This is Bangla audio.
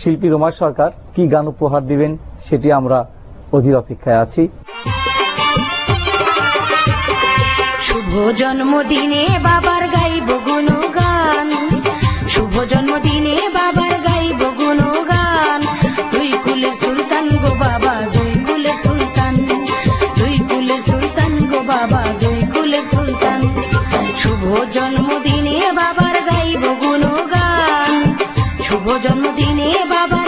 শিল্পী রোমা সরকার কি গান উপহার দিবেন সেটি আমরা অধীর অপেক্ষায় আছি। শুভ জন্মদিনে বাবার গাইব গুণগান, শুভ জন্মদিনে বাবার গাইব গুণগান। দুই কুলের সুলতান গো বাবা, দুই কুলের সুলতান, দুই কুলের সুলতান গো বাবা, দুই কুলের সুলতান। শুভ জন্মদিনে বাবার গাইব গুণগান, শুভ জন্মদিনে বাবা